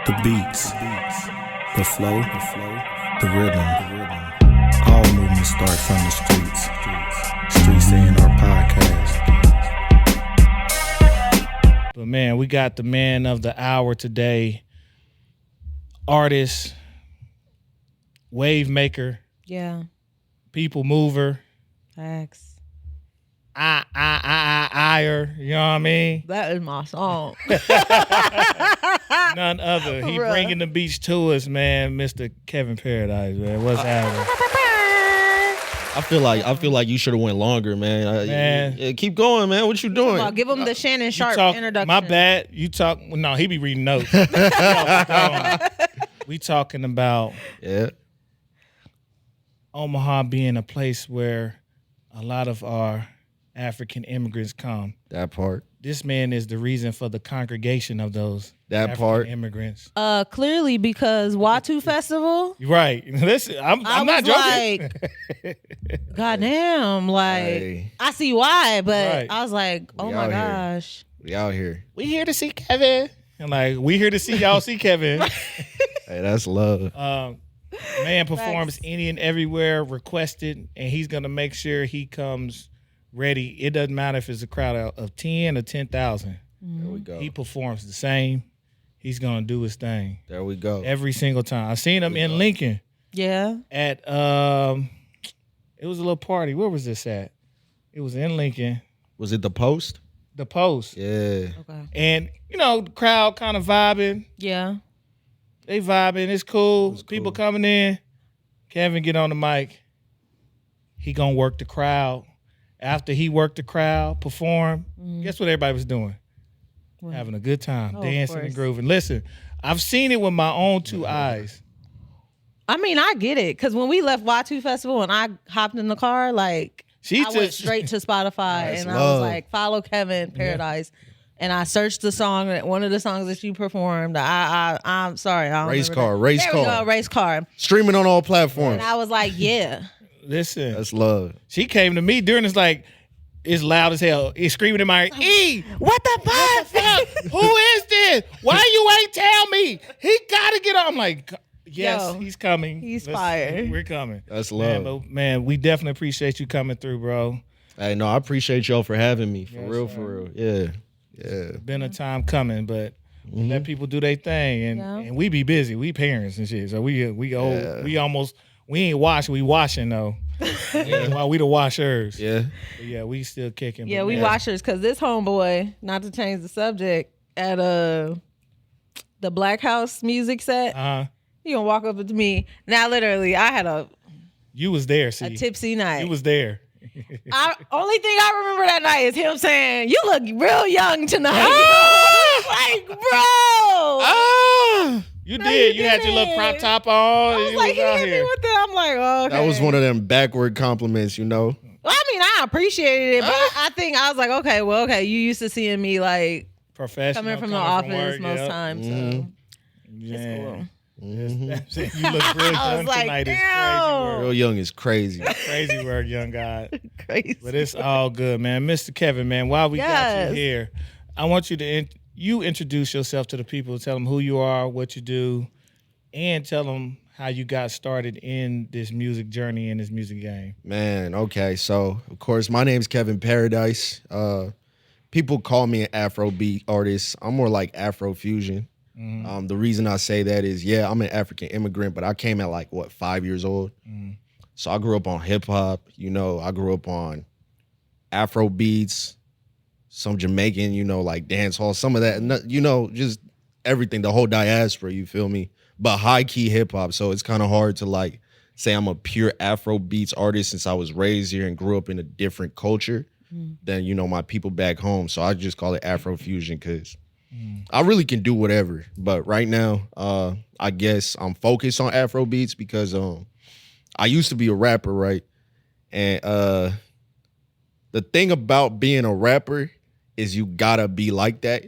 The beats, the flow, the rhythm. All movements start from the streets. Streets A&R Podcast. But man, we got the man of the hour today. Artist, wave maker, Yeah. people mover, Facts. I-er, you know what I mean? That is my song. None other. He Bruh. bringing the beats to us, man. Mr. Kevin Paradise, man. What's happening? I feel like you should have went longer, man. Man. Keep going, man. What you doing? Well, give him the Shannon You Sharp talk- introduction. My bad. You talk. No, he be reading notes. We talking about Yeah. Omaha being a place where a lot of our African immigrants come. That part. This man is the reason for the congregation of those That African part. immigrants. Clearly because Watu Festival. You're right. Listen, I'm I not was joking. like, goddamn, like Hey. I see why, but Right. I was like, oh We my out here. gosh. We out here. We here to see Kevin. And like, we here to see y'all see Kevin. Hey, that's love. Man performs Facts. any and everywhere requested, and he's gonna make sure he comes ready. It doesn't matter if it's a crowd of 10 or 10,000. There we go. He performs the same. He's gonna do his thing There we go. every single time. I seen him in Lincoln Yeah. at it was a little party. Where was this at? It was in Lincoln, Was it the post? the Post. Yeah. Okay. And the crowd kind of vibing. Yeah. They vibing. It's cool. It's People cool. coming in. Kevin get on the mic. He gonna work the crowd. After he worked the crowd, perform. Guess what everybody was doing? What? Having a good time, Oh, of dancing and course. grooving. Listen, I've seen it with my own two eyes. I mean, I get it. Cause when we left Watu Festival and I hopped in the car, like She I went just straight to Spotify That's and I love. was like, follow Kevin Paradise. And I searched the song, one of the songs that you performed. I'm sorry. I don't Race remember car, that. race There we car. go, race car. Streaming on all platforms. And I was like, yeah. listen. That's love. She came to me during this like it's loud as hell. It's screaming in my ear. E, What the fuck? who is this? Why you ain't tell me? He gotta get on. I'm like, yes, Yo, he's coming. he's Let's- fire. We're coming. That's Man, love. but man, we definitely appreciate you coming through, bro. Hey, no, I appreciate y'all for having me. For Yes, real, sir. for real. Yeah. Yeah. Been a time coming, but we let people do their thing, and Yeah. and we be busy. We parents and shit, so we old. Yeah. We ain't washing. We washing though. While we the washers. Yeah. But yeah, we still kicking. Yeah, but we man, watchers because this homeboy, not to change the subject, at the Black House music set, he gonna walk up to me. Now, literally, I had a You was there. See, tipsy night. you was there. Only thing I remember that night is him saying, "You look real young tonight." Like, bro. You No, did. you You had your little didn't. crop top on. I was You like, he out hit me here. with that. I'm like, oh, okay. That was one of them backward compliments, you know? Well, I mean, I appreciated it, but I think I was like, okay, well, okay, you used to seeing me like Professional. coming from the office work, most yep. times, so Yeah. it's cool. That's it. You look real I young was like, tonight. damn. Real young is crazy. It's crazy work, young guy. Crazy. But it's all good, man. Mr. Kevin, man, while we got Yes. you here, I want you to introduce yourself to the people. Tell them who you are, what you do, and tell them how you got started in this music journey, in this music game. Man, okay. So, of course, my name's Kevin Paradise. People call me an Afrobeat artist. I'm more like Afro-fusion. The reason I say that is, yeah, I'm an African immigrant, but I came at like, 5 years old? So I grew up on hip-hop. I grew up on Afrobeats, some Jamaican, like dance hall, some of that, just everything, the whole diaspora, you feel me? But high-key hip-hop, so it's kind of hard to like say I'm a pure Afrobeats artist since I was raised here and grew up in a different culture than, my people back home. So I just call it Afro-fusion because I really can do whatever. But right now, I guess I'm focused on Afrobeats because I used to be a rapper, right? And the thing about being a rapper is you gotta be like that.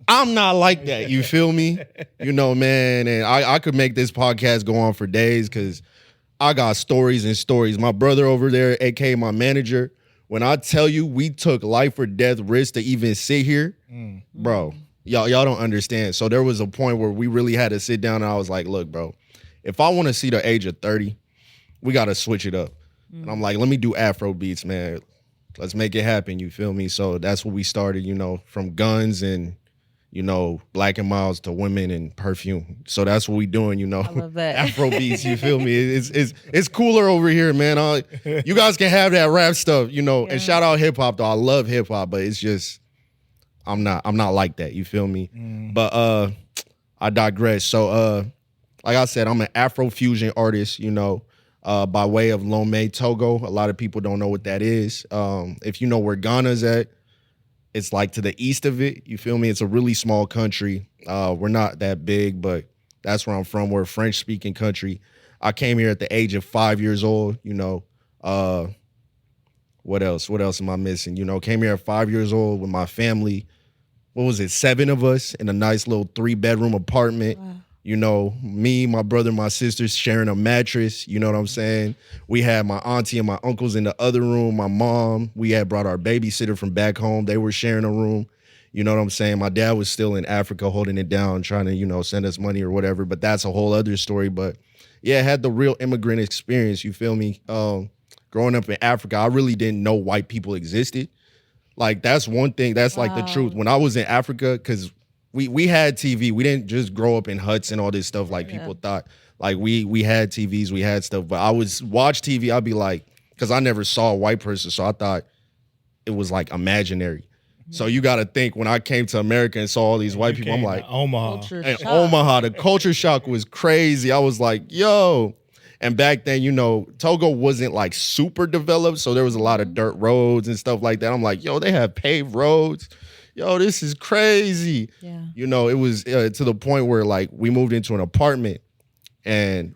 I'm not like that, you feel me? Man, and I could make this podcast go on for days because I got stories and stories. My brother over there, aka my manager, when I tell you we took life or death risks to even sit here, bro, Y'all don't understand. So there was a point where we really had to sit down and I was like, look, bro, if I want to see the age of 30, we got to switch it up. And I'm like, let me do Afrobeats, man. Let's make it happen, you feel me? So that's what we started, from guns and, Black and Miles to women and perfume. So that's what we doing, I love that. Afrobeats, you feel me? It's cooler over here, man. You guys can have that rap stuff, and shout out hip hop though. I love hip hop, but it's just I'm not like that, you feel me? But I digress. So like I said, I'm an Afro-fusion artist, by way of Lomé, Togo. A lot of people don't know what that is. If you know where Ghana's at, it's like to the east of it. You feel me? It's a really small country. We're not that big, but that's where I'm from. We're a French-speaking country. I came here at the age of 5 years old, What else? What else am I missing? Came here at 5 years old with my family. What was it? 7 of us in a nice little 3-bedroom apartment. Wow. Me, my brother, my sisters sharing a mattress. You know what I'm saying? We had my auntie and my uncles in the other room. My mom, we had brought our babysitter from back home. They were sharing a room. You know what I'm saying? My dad was still in Africa holding it down, trying to, send us money or whatever. But that's a whole other story. But yeah, I had the real immigrant experience. You feel me? Growing up in Africa, I really didn't know white people existed. Like, that's one thing. That's like the truth. When I was in Africa, because we had TV. We didn't just grow up in huts and all this stuff like people thought. Like, we had TVs, we had stuff. But I was watch TV, I'd be like, because I never saw a white person, so I thought it was like imaginary. So you got to think, when I came to America and saw all these white people, I'm like, Omaha. Omaha, the culture shock was crazy. I was like, yo. And back then, Togo wasn't like super developed, so there was a lot of dirt roads and stuff like that. I'm like, yo, they have paved roads. Yo, this is crazy. Yeah. It was to the point where like we moved into an apartment, and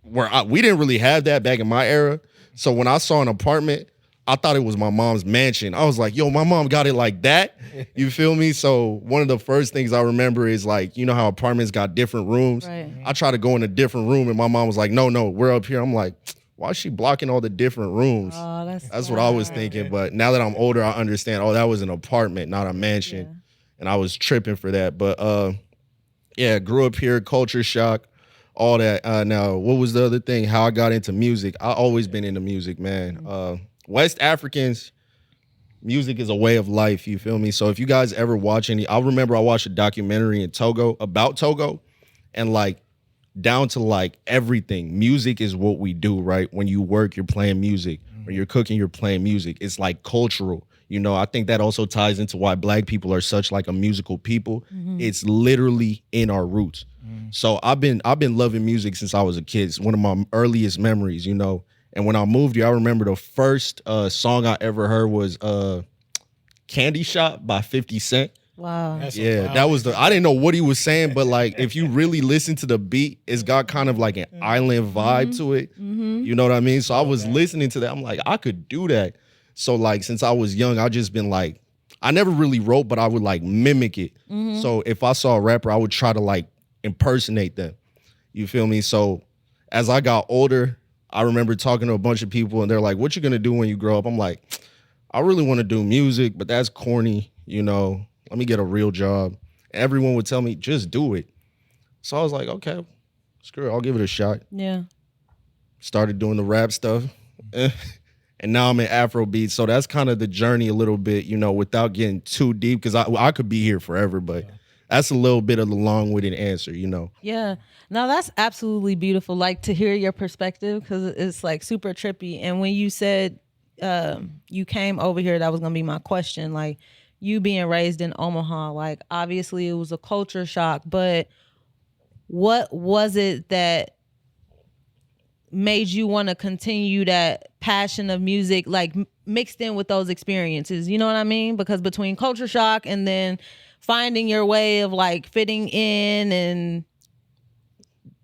we didn't really have that back in my era. So when I saw an apartment, I thought it was my mom's mansion. I was like, yo, my mom got it like that. You feel me? So one of the first things I remember is like, how apartments got different rooms. Right. I tried to go in a different room and my mom was like, no, we're up here. I'm like, why is she blocking all the different rooms? Oh, that's what I was thinking. But now that I'm older, I understand, that was an apartment, not a mansion. Yeah. And I was tripping for that. But grew up here, culture shock, all that. Now, what was the other thing? How I got into music. I always been into music, man. West Africans, music is a way of life, you feel me? So if you guys ever watch I remember I watched a documentary in Togo about Togo, and like down to like everything, music is what we do, right? When you work, you're playing music. When you're cooking, you're playing music. It's like cultural. I think that also ties into why Black people are such like a musical people. It's literally in our roots. So I've been loving music since I was a kid. It's one of my earliest memories, And when I moved here, I remember the first song I ever heard was Candy Shop by 50 Cent. Wow. That was I didn't know what he was saying, but like if you really listen to the beat, it's got kind of like an island vibe to it. You know what I mean? So I was listening to that. I'm like, I could do that. So like since I was young, I just been like, I never really wrote, but I would like mimic it. So if I saw a rapper, I would try to like impersonate them. You feel me? So as I got older, I remember talking to a bunch of people and they're like, what you gonna do when you grow up? I'm like, I really want to do music, but that's corny, Let me get a real job. Everyone would tell me, just do it. So I was like, okay, screw it, I'll give it a shot. Yeah. Started doing the rap stuff. And now I'm in Afrobeats. So that's kind of the journey a little bit, without getting too deep, because I could be here forever, but that's a little bit of the long-winded answer, Yeah. No, that's absolutely beautiful. Like to hear your perspective, because it's like super trippy. And when you said you came over here, that was going to be my question. Like you being raised in Omaha, like obviously it was a culture shock, but what was it that made you want to continue that passion of music, like mixed in with those experiences? You know what I mean? Because between culture shock and then finding your way of like fitting in, and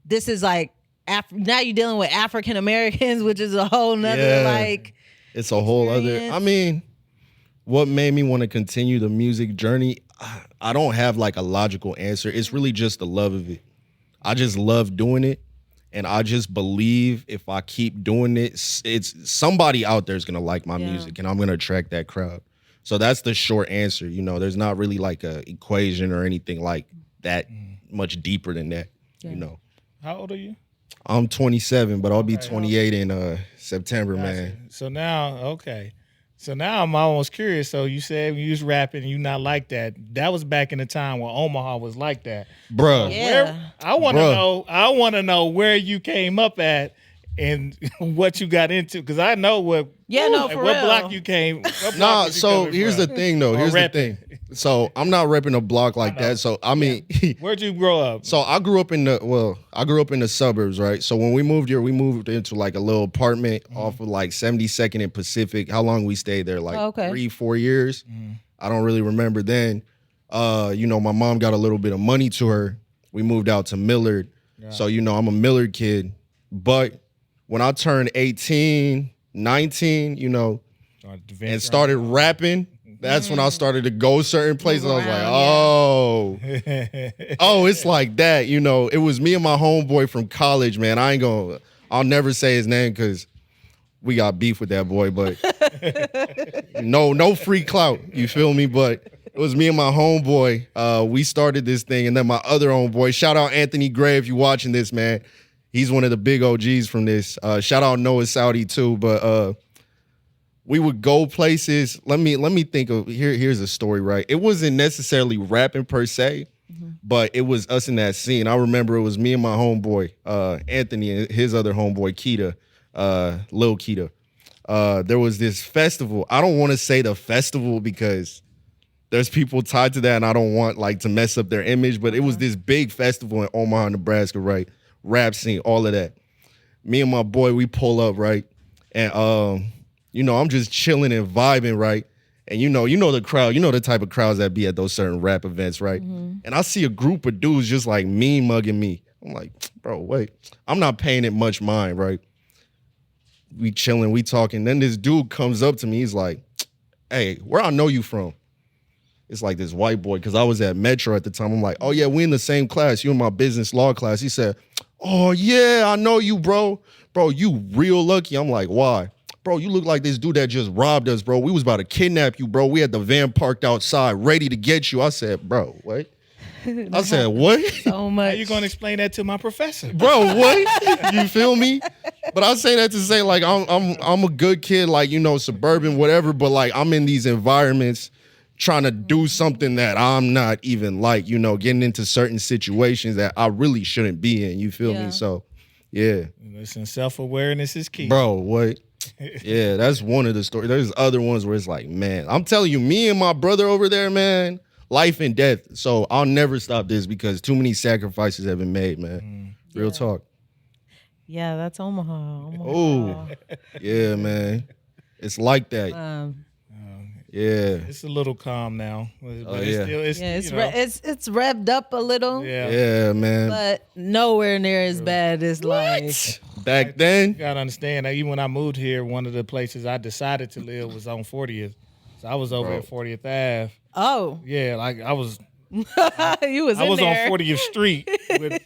this is like now you're dealing with African Americans, which is a whole nother like it's a whole experience. other. I mean, what made me want to continue the music journey? I don't have like a logical answer. It's really just the love of it. I just love doing it, and I just believe if I keep doing it, it's somebody out there is gonna like my music, and I'm gonna attract that crowd. So that's the short answer. You know, there's not really like a equation or anything like that much deeper than that. Yeah. You know, How old are you? I'm 27, but I'll be 28 in September, Gotcha. man. So now, So now I'm almost curious. So you said when you was rapping, you not like that. That was back in the time when Omaha was like that. Bruh. Yeah. I want to Bruh. know. I want to know where you came up at and what you got into, because I know what. Yeah, no, like, for what real. block you came. What block Nah, was you so coming here's from? the thing, though. Or Here's the repping. thing. So I'm not repping a block like that. So I mean, Where'd you grow up? so I grew up in the suburbs, right? So when we moved here, we moved into like a little apartment off of like 72nd and Pacific. How long we stayed there? Like Oh, okay. 3-4 years. I don't really remember then. You know, my mom got a little bit of money to her. We moved out to Millard. So, you know, I'm a Millard kid. But when I turned 18, 19, you know, and started rapping, that's when I started to go certain places. I was like, oh, it's like that. You know, it was me and my homeboy from college, man. I'll never say his name because we got beef with that boy, but no free clout. You feel me? But it was me and my homeboy. We started this thing, and then my other homeboy, shout out Anthony Gray if you're watching this, man. He's one of the big OGs from this. Shout out Noah Saudi too. But we would go places. Let me think of here's a story, right? It wasn't necessarily rapping per se, but it was us in that scene. I remember it was me and my homeboy, Anthony, and his other homeboy, Keita, Lil Keita. There was this festival. I don't want to say the festival because there's people tied to that and I don't want like to mess up their image, but it was this big festival in Omaha, Nebraska, right? Rap scene, all of that. Me and my boy, we pull up, right? And you know, I'm just chilling and vibing, right? And you know the crowd, you know the type of crowds that be at those certain rap events, right? And I see a group of dudes just like mean mugging me. I'm like, bro, wait. I'm not paying it much mind, right? We chilling, we talking. Then this dude comes up to me. He's like, hey, where I know you from? It's like this white boy, because I was at Metro at the time. I'm like, oh, yeah, we in the same class. You in my business law class. He said, oh, yeah, I know you, bro. Bro, you real lucky. I'm like, why? Bro, you look like this dude that just robbed us, bro. We was about to kidnap you, bro. We had the van parked outside, ready to get you. I said, bro, what? I said, what? So much. How you gonna explain that to my professor? Bro, what? You feel me? But I say that to say, like, I'm a good kid, like, you know, suburban, whatever, but like I'm in these environments trying to do something that I'm not even like, you know, getting into certain situations that I really shouldn't be in. You feel me? So, yeah. Listen, self-awareness is key. Bro, what? Yeah, that's one of the stories. There's other ones where it's like, man, I'm telling you, me and my brother over there, man, life and death. So I'll never stop this because too many sacrifices have been made, man. Real talk. Yeah, that's Omaha. Oh, yeah, man. It's like that. Yeah. It's a little calm now. But yeah. it's still, It's revved up a little. Yeah, man. But nowhere near as bad as like Back then. You gotta understand that even when I moved here, one of the places I decided to live was on 40th. So I was over at 40th Ave. oh Yeah, like I was you was I in was there. on 40th Street with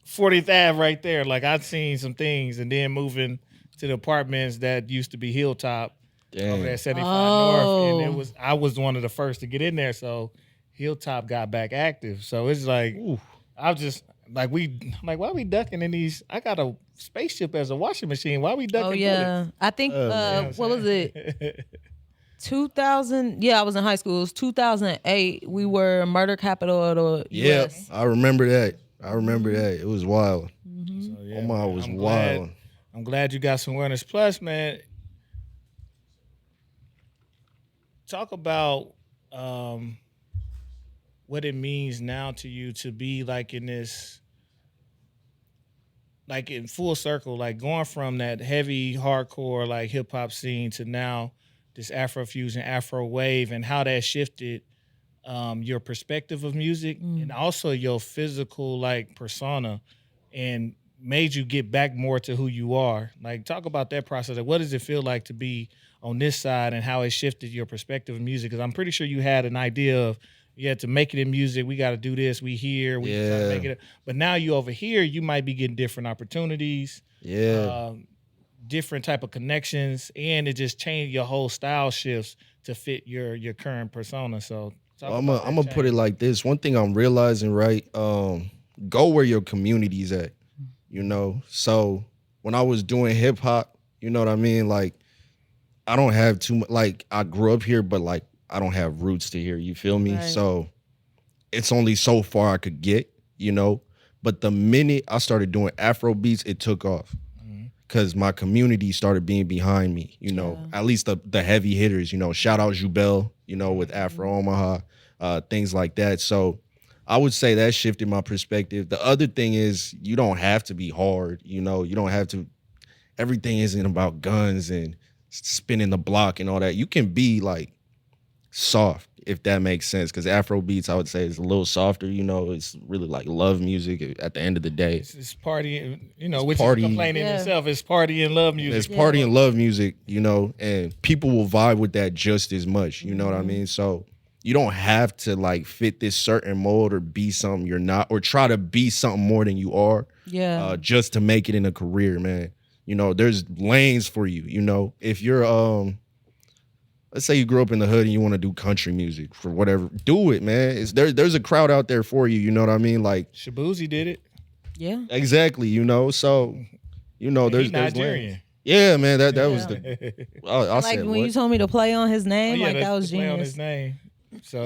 40th Ave right there. Like I'd seen some things, and then moving to the apartments that used to be Hilltop over there at 75 North, and I was one of the first to get in there. So Hilltop got back active. So it's like I was just like why we ducking in these? I got a spaceship as a washing machine. Why we ducking? Oh yeah, bullets? I think what was it? 2000. Yeah, I was in high school. It was 2008. We were murder capital of the Yep, US. I remember that. It was wild. So, yeah, Omaha man, was I'm wild. I'm glad you got some awareness. Plus, man, talk about what it means now to you to be like in this, like in full circle, like going from that heavy hardcore like hip hop scene to now this Afro-fusion, Afro wave, and how that shifted your perspective of music and also your physical like persona and made you get back more to who you are. Like talk about that process. Like, what does it feel like to be on this side and how it shifted your perspective of music? Because I'm pretty sure you had an idea of you had to make it in music. We got to do this. We here. We try to make it. But now you over here, you might be getting different opportunities. Yeah. different type of connections, and it just changed your whole style shifts to fit your current persona. So I'm gonna put it like this. One thing I'm realizing, right? Go where your community's at. You know, so when I was doing hip hop, you know what I mean? Like, I don't have too much, like, I grew up here, but like, I don't have roots to here. You feel me? Right. So it's only so far I could get, you know? But the minute I started doing Afrobeats, it took off. Because my community started being behind me, you know, at least the heavy hitters, you know, shout out Jubel, you know, with Afro-Omaha, things like that. So I would say that shifted my perspective. The other thing is you don't have to be hard, you know, you don't have to, everything isn't about guns and spinning the block and all that. You can be like soft, if that makes sense, because Afrobeats, I would say, is a little softer, you know, it's really like love music at the end of the day. It's party, you know, which party. is complaining in itself. It's party and love music. It's party and love music, you know, and people will vibe with that just as much, you know what I mean? So you don't have to like fit this certain mold or be something you're not, or try to be something more than you are, just to make it in a career, man. You know, there's lanes for you, you know. If you're, let's say you grew up in the hood and you want to do country music for whatever, do it, man. There's a crowd out there for you, you know what I mean? Like, Shabuzi did it. Yeah. Exactly, you know, so, you know, there's Nigerian. lanes. Yeah, man, that was the, I Like said, when what? you told me to play on his name, like that was play on genius. his name. So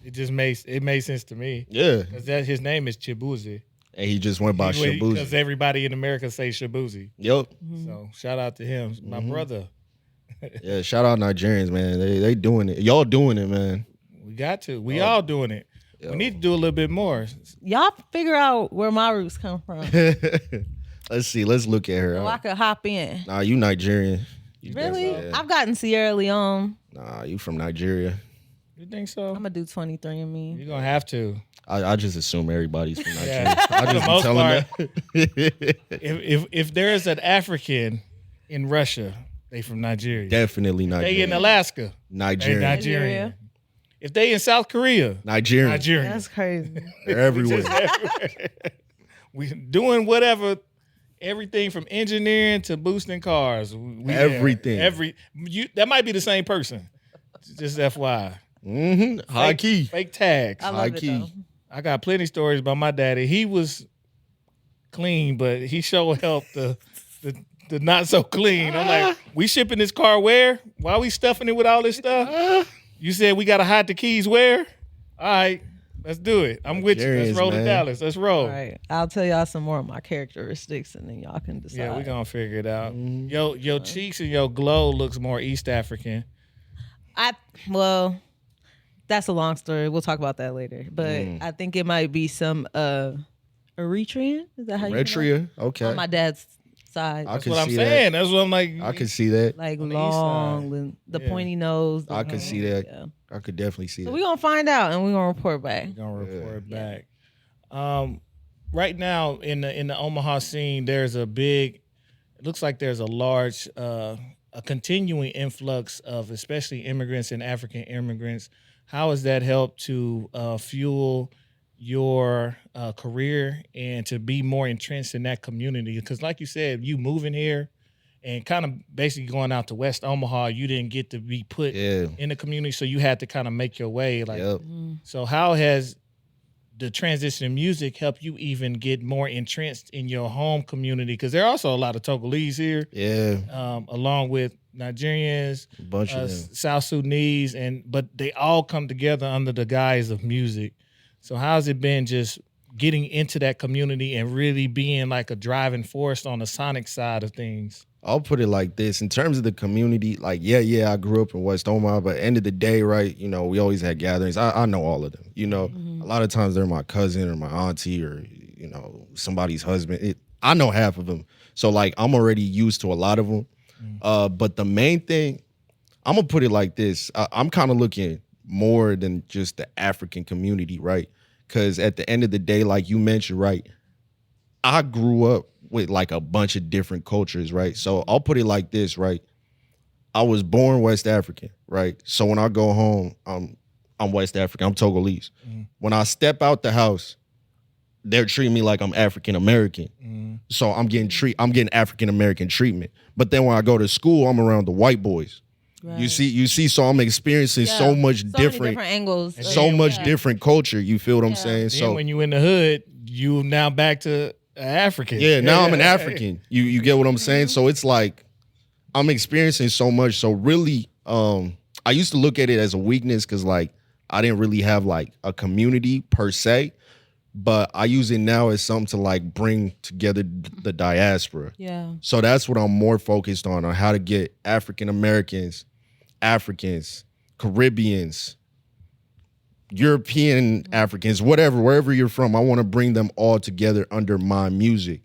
it just made sense to me. Yeah. Because his name is Chibuzi. And he just went by Shabuzi. Because everybody in America say Shabuzi. Yep. So shout out to him, my brother. Yeah, shout out Nigerians, man. They doing it. Y'all doing it, man. We got to. We all doing it. Yo. We need to do a little bit more. Y'all figure out where my roots come from. Let's see. Let's look at her. So I could hop in. Nah, you Nigerian. You Really? definitely- I've gotten Sierra Leone. Nah, you from Nigeria. You think so? I'm gonna do 23andMe. You're gonna have to. I just assume everybody's from Nigeria. Yeah. I For the just be most telling part. that. If there is an African in Russia, they from Nigeria. Definitely They in Nigeria. Alaska, they Nigerian. Nigerian. If they in South Korea, Nigerian. Nigerian. That's crazy. They're everywhere. We doing whatever, everything from engineering to boosting cars. We Everything. That might be the same person. Just FYI. High key. Fake tags. I High love it key. though. I got plenty of stories about my daddy. He was clean, but he sure helped the not so clean. I'm like, we shipping this car where? Why we stuffing it with all this stuff? You said we gotta hide the keys where? All right, let's do it. I'm with you. Let's roll to man. Dallas. Let's roll. All right. I'll tell y'all some more of my characteristics and then y'all can decide. Yeah, we gonna figure it out. Your cheeks and your glow looks more East African. Well, that's a long story. We'll talk about that later. But I think it might be some Eritrean. Is that how you pronounce it? Eritrea. Okay. On my dad's side. I That's can what I'm see saying. that. That's what I'm like. I can see that. Like on the east long, side. and the Yeah. pointy nose. I can see that. Yeah. I could definitely see So that. we're going to find out and we're going to report back. We're gonna report back. Right now in the Omaha scene, there's a big. It looks like there's a large, a continuing influx of especially immigrants and African immigrants. How has that helped to fuel your career and to be more entrenched in that community? Because, like you said, you moving here and kind of basically going out to West Omaha, you didn't get to be put in the community, so you had to kind of make your way. Like, Yep. so how has the transition in music helped you even get more entrenched in your home community? Because there are also a lot of Togolese here, Yeah. along with Nigerians, A bunch of them. South Sudanese, but they all come together under the guise of music. So how's it been just getting into that community and really being like a driving force on the sonic side of things? I'll put it like this. In terms of the community, like, yeah, I grew up in West Omaha, but at the end of the day, right, you know, we always had gatherings. I know all of them, you know. A lot of times they're my cousin or my auntie or, you know, somebody's husband. I know half of them. So, like, I'm already used to a lot of them. But the main thing, I'm going to put it like this. I'm kind of looking more than just the African community, right? Because at the end of the day, like you mentioned, right, I grew up with like a bunch of different cultures, right? So I'll put it like this, right? I was born West African, right? So when I go home, I'm West African, I'm Togolese. When I step out the house, they're treating me like I'm African American. So I'm getting African American treatment. But then when I go to school, I'm around the white boys. Right. You see, so I'm experiencing so much many different angles, so much different culture. You feel what I'm saying? Then So when you in the hood, you now back to African. yeah, now I'm an African. You get what I'm saying? So it's like I'm experiencing so much. So really, I used to look at it as a weakness because like I didn't really have like a community per se, but I use it now as something to like bring together the diaspora. Yeah. So that's what I'm more focused on how to get African Americans, Africans, Caribbeans, European Africans, wherever you're from. I want to bring them all together under my music.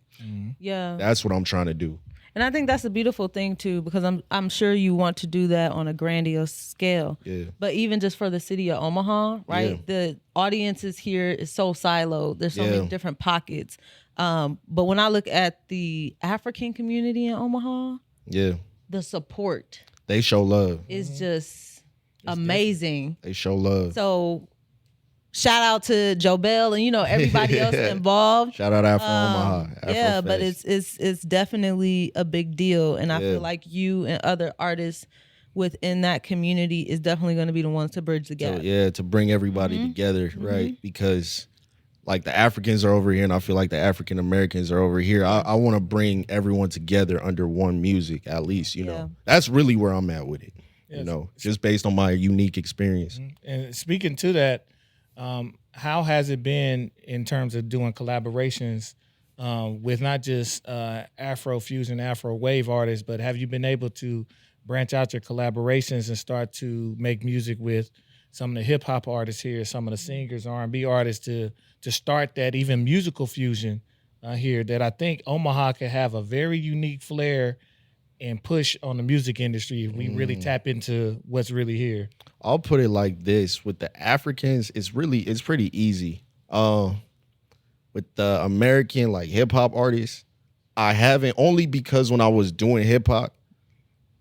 Yeah. That's what I'm trying to do. And I think that's a beautiful thing too, because I'm sure you want to do that on a grandiose scale. Yeah. But even just for the city of Omaha, right? Yeah. The audiences here is so siloed. There's so many different pockets. But when I look at the African community in Omaha, the support They show love. is just amazing. They show love. So shout out to Jobel and everybody else involved. Shout out Omaha. Yeah, Afro but Fest. it's definitely a big deal, and I feel like you and other artists within that community is definitely going to be the ones to bridge the gap. So, to bring everybody together, right? Because like the Africans are over here, and I feel like the African Americans are over here. I want to bring everyone together under one music, at least. You know, that's really where I'm at with it. You know, just based on my unique experience. And speaking to that, how has it been in terms of doing collaborations with not just Afro-fusion, Afro-wave artists, but have you been able to branch out your collaborations and start to make music with some of the hip-hop artists here, some of the singers, R&B artists to start that even musical fusion here that I think Omaha could have a very unique flair and push on the music industry if we really tap into what's really here? I'll put it like this: with the Africans, it's pretty easy. With the American like hip hop artists, I haven't, only because when I was doing hip hop,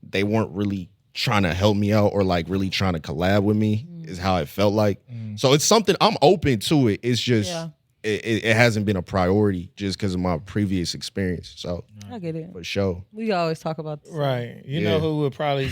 they weren't really trying to help me out or like really trying to collab with me. Is how it felt like. So it's something I'm open to it. It's just it hasn't been a priority just because of my previous experience. So I get it. for sure. We always talk about this. Right. You know who would probably,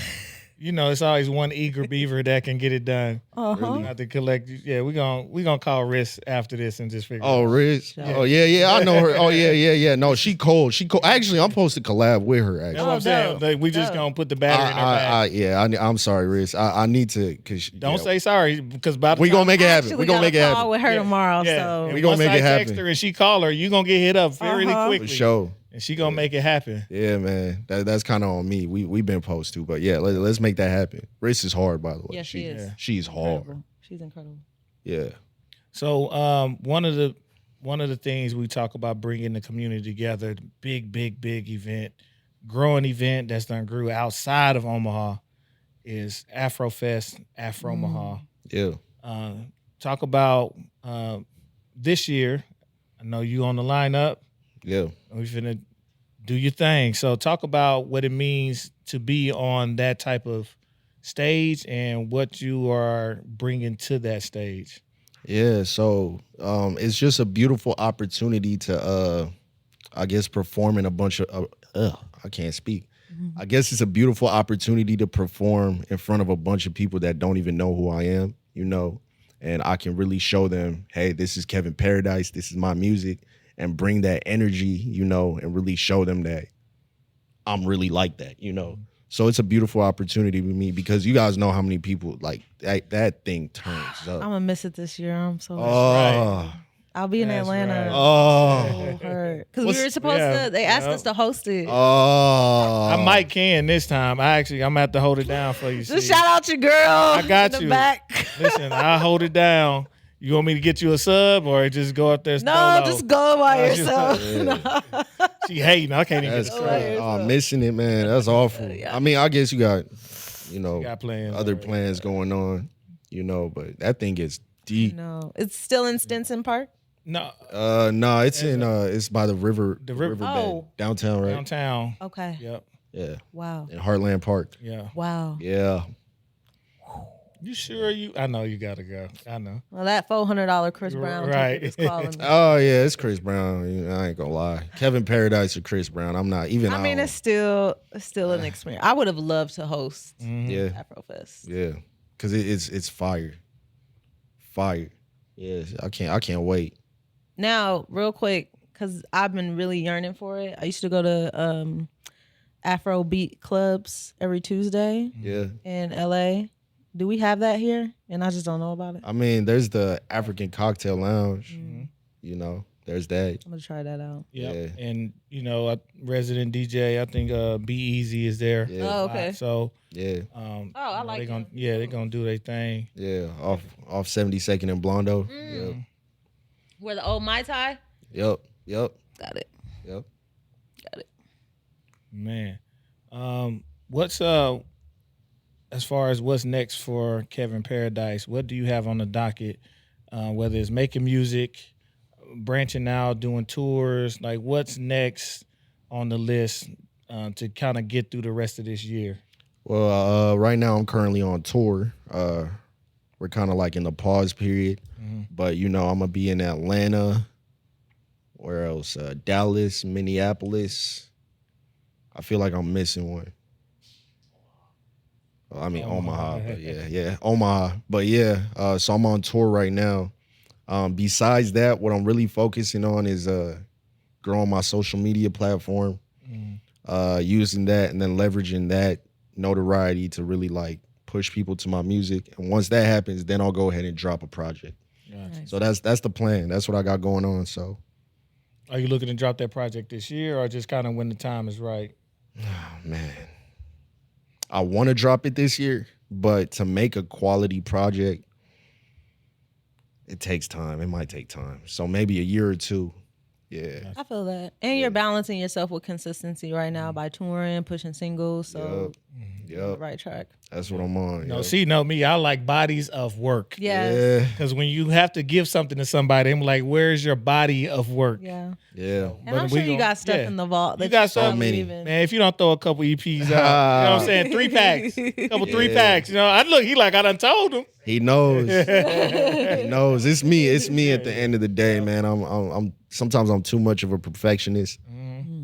it's always one eager beaver that can get it done. Really not to collect. Yeah, we're gonna call Riz after this and just figure. Oh, Riz. Oh yeah, I know her. Oh yeah. No, she cold. Actually, I'm supposed to collab with her. Actually, That's what I'm saying. Like, we just gonna put the battery in her back. I'm sorry, Riz. I need to. Don't say sorry because we gonna make it happen. We gonna make it happen. With her tomorrow, so we gonna make it happen. Text her and she call her, you gonna get hit up really quickly. For sure. And she gonna make it happen. Yeah, man. That's kind of on me. We been supposed to, but yeah, let's make that happen. Riz is hard, by the way. Yeah, she is. She's hard. Incredible. She's incredible. Yeah. So one of the things we talk about bringing the community together, big event, growing event that's done grew outside of Omaha, is Afrofest, Afro-Omaha. Yeah. Talk about this year. I know you on the lineup. Yeah. We finna do your thing. So talk about what it means to be on that type of stage and what you are bringing to that stage. Yeah, so it's just a beautiful opportunity to, I guess, perform in a bunch of, I can't speak. I guess it's a beautiful opportunity to perform in front of a bunch of people that don't even know who I am, and I can really show them, hey, this is Kevin Paradise, this is my music, and bring that energy, and really show them that I'm really like that, So it's a beautiful opportunity with me because you guys know how many people like that thing turns up. I'm gonna miss it this year. I'm so Oh, I'll be in Atlanta. right. oh, Because we were supposed to. They asked us to host it. oh. I might can this time. I'm gonna have to hold it down for you. Just shout out your girl. I got in you. The back. Listen, I'll hold it down. You want me to get you a sub or just go up there? No, solo? just go by yourself. She hating. I can't even That's get the crazy. sub. Oh, missing it, man. That's awful. I mean, I guess you got, Got plans other already. plans going on, but that thing gets deep. No, it's still in Stinson Park. No, No, it's in it's by the river, riverbed, Oh. downtown, right? downtown. Okay. Yep. Yeah, Wow. in Heartland Park. Yeah. Wow. Yeah, You sure you? I know you gotta go. I know. Well, that $400 Chris Brown Right. ticket is calling me. Oh yeah, it's Chris Brown. I ain't gonna lie. Kevin Paradise or Chris Brown. I'm not even. I mean, it's still an experience. I would have loved to host yeah, Afrofest. yeah, because it's fire, fire. Yeah, I can't wait. Now, real quick, because I've been really yearning for it. I used to go to Afrobeat clubs every Tuesday Yeah, in LA. Do we have that here? And I just don't know about it. I mean, there's the African Cocktail Lounge. You know, there's that. I'm gonna try that out. Yep. Yeah. And a resident DJ. I think Be Easy is there. Yeah. Oh, okay. So Yeah, I like they're gonna them. they're gonna do their thing. yeah. Off 72nd and Blondo. Yep, Where the old Mai Tai? yep. Got it. Yep. Man, what's as far as what's next for Kevin Paradise? What do you have on the docket? Whether it's making music, branching out, doing tours, like what's next on the list to kind of get through the rest of this year? Well, right now I'm currently on tour. We're kind of like in the pause period, but I'm gonna be in Atlanta. Where else? Dallas, Minneapolis. I feel like I'm missing one. Well, I mean Omaha, but yeah, Omaha. But yeah, so I'm on tour right now. Besides that, what I'm really focusing on is growing my social media platform, using that and then leveraging that notoriety to really like push people to my music. And once that happens, then I'll go ahead and drop a project. Gotcha. So that's the plan. That's what I got going on. So, Are you looking to drop that project this year, or just kind of when the time is right? man, I want to drop it this year, but to make a quality project, it takes time. It might take time. So maybe a year or two. Yeah. I feel that. And you're balancing yourself with consistency right now by touring, pushing singles. So you're on the right track. That's what I'm on. No, yup. see, me. I like bodies of work. Yes. Yeah. Because when you have to give something to somebody, I'm like, where's your body of work? Yeah. Yeah. And I'm sure you got stuff in the vault. You got so probably many. even- Man, if you don't throw a couple EPs out, you know what I'm saying? 3 packs. Couple 3 packs. He like, I done told him. He knows. He knows. It's me. It's me at the end of the day, man. I'm sometimes I'm too much of a perfectionist.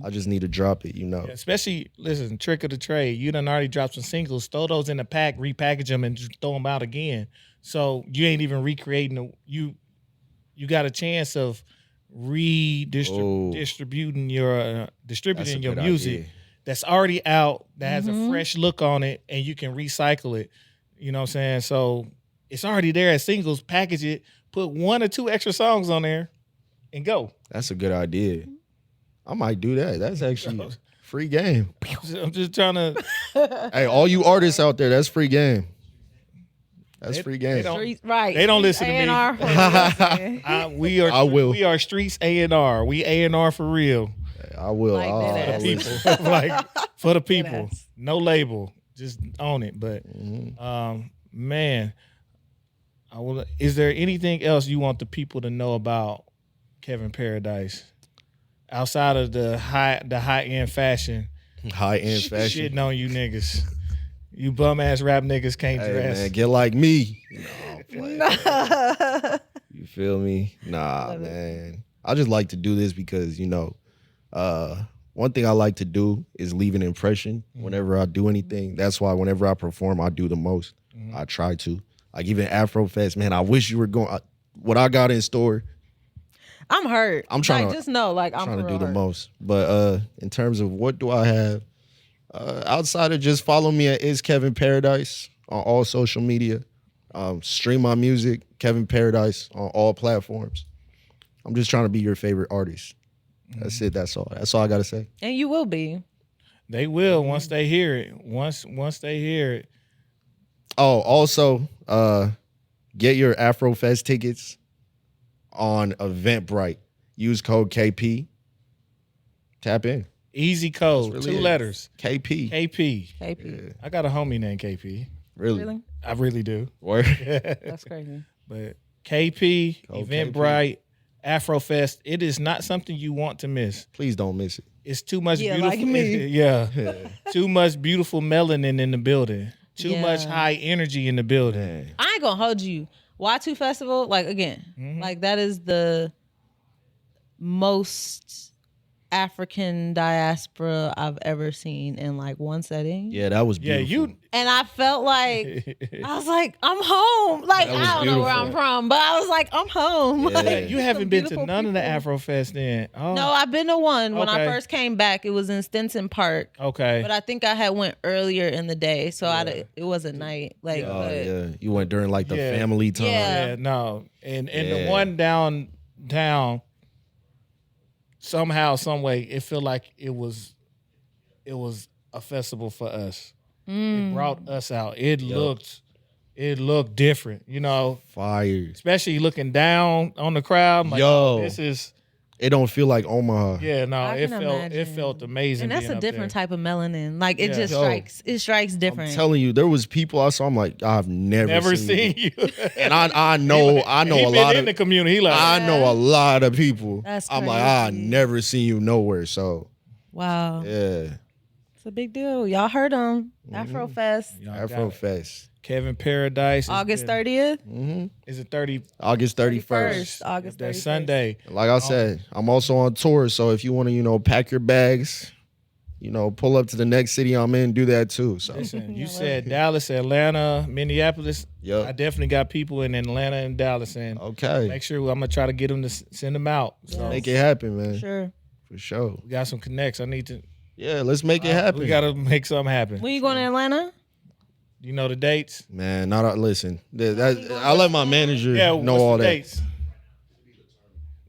I just need to drop it, Especially, listen, trick of the trade. You done already dropped some singles. Throw those in the pack, repackage them, and just throw them out again. So you ain't even recreating. You got a chance of distributing your good music idea. that's already out, that has a fresh look on it, and you can recycle it. You know what I'm saying? So it's already there as singles. Package it, put 1 or 2 extra songs on there, and go. That's a good idea. I might do that. That's actually free game. I'm just trying to. Hey, all you artists out there, that's free game. That's free game. They don't, Streets, right. They don't listen to me. A&R. We are. I will. We are Streets A&R. We A&R for real. I will. Like that For the ass. people. Like for the people. ass. No label. Just own it. But man, I will. Is there anything else you want the people to know about Kevin Paradise outside of the high end fashion? High end fashion. Shitting on you niggas. You bum ass rap niggas can't Hey dress. man, get like me. You feel me? Nah, man. I just like to do this because one thing I like to do is leave an impression whenever I do anything. That's why whenever I perform, I do the most. I try to. Like even Afrofest, man. I wish you were going. What I got in store. I'm hurt. I'm trying to just know, I'm trying to for do real the hurt. most. But in terms of what do I have, outside of just follow me at Is Kevin Paradise on all social media, stream my music, Kevin Paradise on all platforms. I'm just trying to be your favorite artist. That's it. That's all. That's all I gotta say. And you will be. They will once they hear it. Once they hear it. Oh, also, get your Afrofest tickets on Eventbrite. Use code KP. Tap in. Easy code. That's 2 really it. letters. KP. KP. KP. I got a homie named KP. Really? I really do. Word. That's crazy. But KP, Code Eventbrite, Afrofest, it is not something you want to miss. Please don't miss it. It's too much Yeah, beautiful. like me. Yeah. Too much beautiful melanin in the building. too much high energy in the building. Man. I ain't gonna hold you. Y2 Festival, like again, like that is the most African diaspora I've ever seen in like one setting. Yeah, that was Yeah, beautiful. And I felt like I was like, I'm home. Like That was I don't know where I'm beautiful. from, but I was like, I'm home. Yeah. Like, You haven't some been to beautiful none of the people. Afrofest then? Oh, No, I've been to one when I Okay. first came back. It was in Stinson Park. okay. But I think I had went earlier in the day, so it was a night. Like, Oh but yeah, you went during like the Yeah. family time. Yeah. Yeah, no. And the Yeah. one downtown, somehow, some way, it felt like it was a festival for us. It brought us out. It looked different, you know, Fire. especially looking down on the crowd. I'm like, Yo. this is It don't feel like Omaha. yeah, no, I it can felt imagine. amazing. and that's being a up different there. type of melanin. Like it Yeah. just Yo. strikes different. I'm telling you, there was people I saw. I'm like, I've never Seen you. And I know He a been lot in of the community. He like, I know a lot of people. That's I'm like, I crazy. never seen you nowhere. So Wow, yeah, it's a big deal. Y'all heard them. Afrofest, y'all got it. Afrofest. Kevin Paradise. August 30th, Is it 30? August 31st. August 31st. That's Sunday. Like I said, I'm also on tour. So if you want to, pack your bags, pull up to the next city I'm in, do that too. So Listen, you said Dallas, Atlanta, Minneapolis. Yup. I definitely got people in Atlanta and Dallas, and okay, make sure I'm gonna try to get them to send them out. So make it happen, man. Sure. For sure. we got some connects. I need to. Yeah, let's make it happen. We gotta make something happen. When you going to Atlanta? You know the dates? Man, listen. I let my manager Yeah, know what's all the that. dates?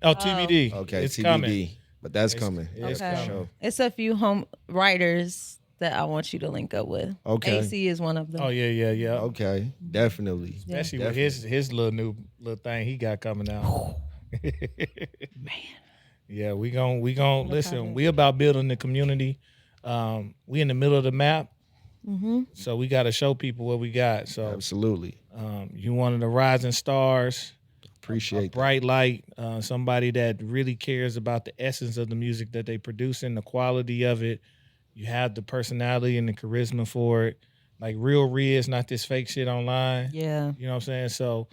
Oh, TBD. Okay, it's TBD. coming. But that's coming. it's For coming. sure. It's a few home writers that I want you to link up with. Okay. AC is one of them. Oh yeah. Okay, definitely. Especially with his little thing he got coming out. Man. Yeah, we gon' listen. We about building the community. We in the middle of the map, so we got to show people what we got. So Absolutely. you one of the rising stars, a Appreciate that. bright light, somebody that really cares about the essence of the music that they produce and the quality of it. You have the personality and the charisma for it, like real Riz, not this fake shit online. Yeah. You know what I'm saying? So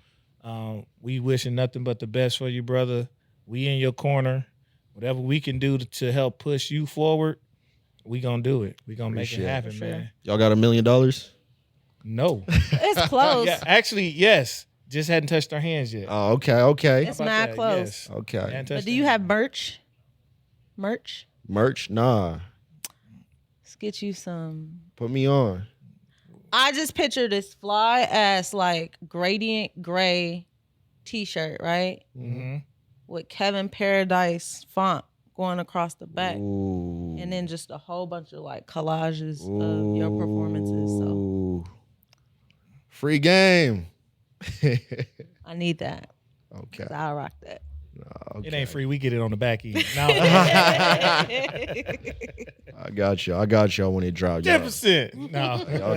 we wishing nothing but the best for you, brother. We in your corner. Whatever we can do to help push you forward, we gonna do it. We gonna make Appreciate it it. happen, man. Y'all got $1 million? No. It's close. Yeah, actually, yes. Just hadn't touched our hands yet. Oh, okay. It's How about mad that? close. Yes. Okay. Hadn't But touched do you our have merch? Merch? Merch? Nah. Let's get you some. Put me on. I just picture this fly ass like gradient gray t-shirt, right? Mm-hmm. With Kevin Paradise font going across the back. Ooh. And then just a whole bunch of like collages of your performances. So Ooh. Free game. I need that. Okay. 'Cause I'll rock that. It ain't free. We get it on the back end. No, I got y'all when it drops. Y'all 10%. No.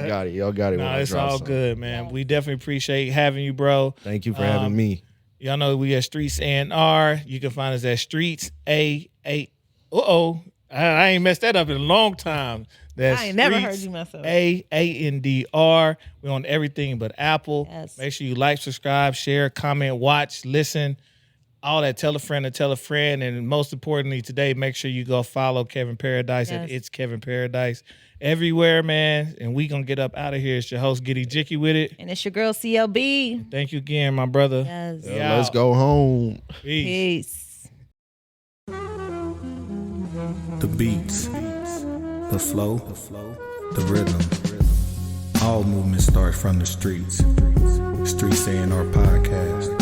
got it. Y'all got it. No, when it it's drops all something. good, man. We definitely appreciate having you, bro. Thank you for having me. Y'all know we at Streets A&R. You can find us at Streets A. I ain't messed that up in a long time. That's I ain't never heard Streets you mess up. AANDR. We're on everything but Apple. Yes. Make sure you like, subscribe, share, comment, watch, listen. All that. Tell a friend to tell a friend. And most importantly today, make sure you go follow Kevin Paradise at Yes. It's Kevin Paradise everywhere, man. And we gonna get up out of here. It's your host, Giddy Jicky with it. And it's your girl CLB. Thank you again, my brother. Yes. Yeah. Let's go home. Peace. Peace. The beats, the flow, the rhythm. All movement starts from the streets. Streets A&R Podcast.